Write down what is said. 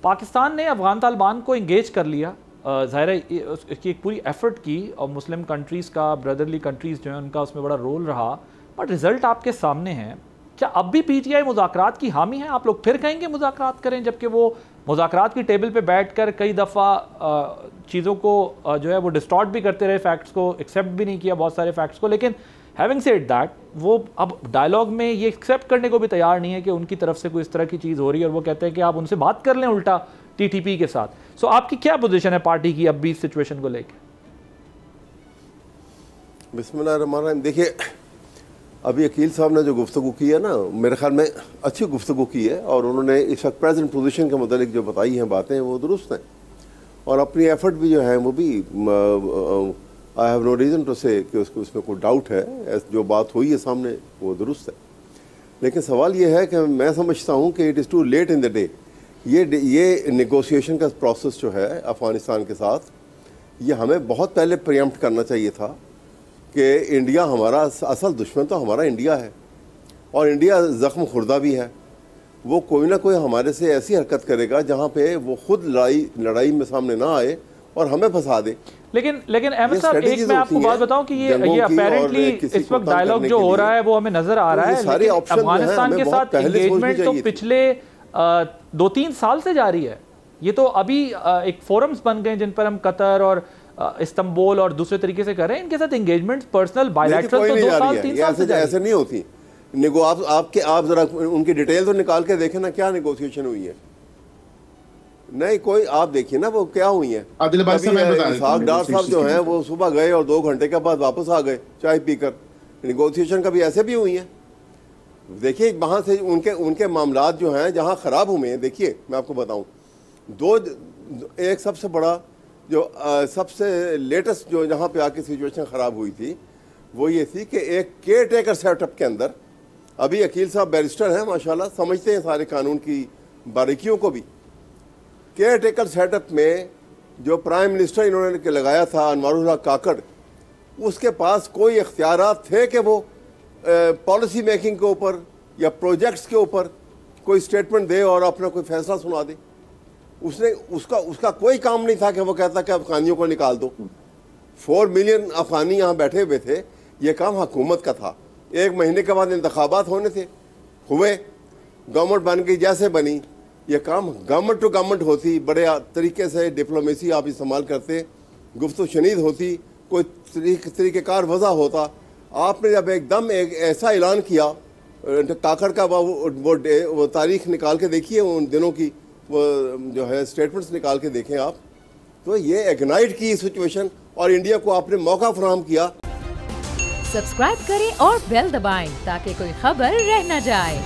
پاکستان نے افغان طالبان کو انگیج کر لیا، ظاہر ہے اس کی ایک پوری ایفرٹ کی، اور مسلم کنٹریز کا، برادرلی کنٹریز جو ہیں ان کا اس میں بڑا رول رہا، بٹ رزلٹ آپ کے سامنے ہیں۔ کیا اب بھی پی ٹی آئی مذاکرات کی حامی ہیں؟ آپ لوگ پھر کہیں گے مذاکرات کریں، جبکہ وہ مذاکرات کی ٹیبل پہ بیٹھ کر کئی دفعہ چیزوں کو جو ہے وہ ڈسٹارٹ بھی کرتے رہے، فیکٹس کو ایکسیپٹ بھی نہیں کیا بہت سارے فیکٹس کو، لیکن ہیونگ سیڈ دیٹ وہ اب ڈائلاگ میں یہ ایکسیپٹ کرنے کو بھی تیار نہیں ہے کہ ان کی طرف سے کوئی اس طرح کی چیز ہو رہی ہے، اور وہ کہتے ہیں کہ آپ ان سے بات کر لیں الٹا ٹی ٹی پی کے ساتھ۔ سو آپ کی کیا پوزیشن ہے پارٹی کی اب بھی اس سچویشن کو لے کے؟ بسم اللہ الرحمن الرحیم۔ دیکھیے ابھی عقیل صاحب نے جو گفتگو کی ہے نا، میرے خیال میں اچھی گفتگو کی ہے، اور انہوں نے اس وقت پریزنٹ پوزیشن کے متعلق جو بتائی ہیں باتیں وہ درست ہیں، اور اپنی ایفرٹ بھی جو ہے وہ بھی I have no reason to say کہ اس میں کوئی ڈاؤٹ ہے، جو بات ہوئی ہے سامنے وہ درست ہے۔ لیکن سوال یہ ہے کہ میں سمجھتا ہوں کہ it is too late in the day. یہ نیگوسیشن کا پروسیس جو ہے افغانستان کے ساتھ، یہ ہمیں بہت پہلے پریمپٹ کرنا چاہیے تھا کہ انڈیا ہمارا اصل دشمن تو ہمارا انڈیا ہے، اور انڈیا زخم خوردہ بھی ہے۔ وہ کوئی نہ کوئی ہمارے سے ایسی حرکت کرے گا جہاں پہ وہ خود لڑائی میں سامنے نہ آئے اور ہمیں پھنسا دے۔ لیکن احمد صاحب ایک میں آپ کو بات بتاؤں کہ یہ اپیرنٹلی اس وقت ڈائلاگ جو ہو رہا ہے وہ ہمیں نظر آ رہا ہے، لیکن افغانستان کے ساتھ انگیجمنٹ تو پچھلے 2-3 سال سے جاری ہے۔ یہ تو ابھی ایک فورمز بن گئے جن پر ہم قطر اور استنبول اور دوسرے طریقے سے کر رہے ہیں، ان کے ساتھ انگیجمنٹ پرسنل بائیلیٹرل تو 2 سال 3 سال سے جاری ہے۔ ایسے نہیں ہوتی آپ ذرا ان کی ڈیٹیل تو نکال کے دیکھیں نا، کیا نیگوسیشن ہوئی ہے؟ نہیں کوئی آپ دیکھیے نا وہ کیا ہوئی ہیں۔ اسحاق ڈار صاحب جو ہیں وہ صبح گئے اور 2 گھنٹے کے بعد واپس آ گئے چائے پی کر۔ نیگوسیشن کبھی ایسے بھی ہوئی ہیں؟ دیکھیے وہاں سے ان کے معاملات جو ہیں جہاں خراب ہوئے ہیں، دیکھیے میں آپ کو بتاؤں، ایک سب سے بڑا جو سب سے لیٹسٹ جو جہاں پہ آ کے سچویشن خراب ہوئی تھی وہ یہ تھی کہ ایک کیئر ٹیکر سیٹ اپ کے اندر، ابھی عقیل صاحب بیرسٹر ہیں ماشاءاللہ، سمجھتے ہیں سارے قانون کی باریکیوں کو بھی، کیئر ٹیکر سیٹ اپ میں جو پرائم منسٹر انہوں نے لگایا تھا انوار اللہ کاکڑ، اس کے پاس کوئی اختیارات تھے کہ وہ پالیسی میکنگ کے اوپر یا پروجیکٹس کے اوپر کوئی سٹیٹمنٹ دے اور اپنا کوئی فیصلہ سنا دے؟ اس کا کوئی کام نہیں تھا کہ وہ کہتا کہ افغانیوں کو نکال دو۔ 4 ملین افغانی یہاں بیٹھے ہوئے تھے، یہ کام حکومت کا تھا۔ 1 مہینے کے بعد انتخابات ہونے تھے، ہوئے، گورنمنٹ بن گئی جیسے بنی، یہ کام گورنمنٹ ٹو گورنمنٹ ہوتی، بڑے طریقے سے ڈپلومیسی آپ استعمال کرتے، گفت و شنید ہوتی، کوئی طریقہ کار وضع ہوتا۔ آپ نے جب ایک دم ایک ایسا اعلان کیا، کاکڑ کا وہ تاریخ نکال کے دیکھیے، ان دنوں کی وہ جو ہے اسٹیٹمنٹس نکال کے دیکھیں آپ، تو یہ ایگنائٹ کی سچویشن اور انڈیا کو آپ نے موقع فراہم کیا۔ سبسکرائب کریں اور بیل دبائیں تاکہ کوئی خبر رہ نہ جائے۔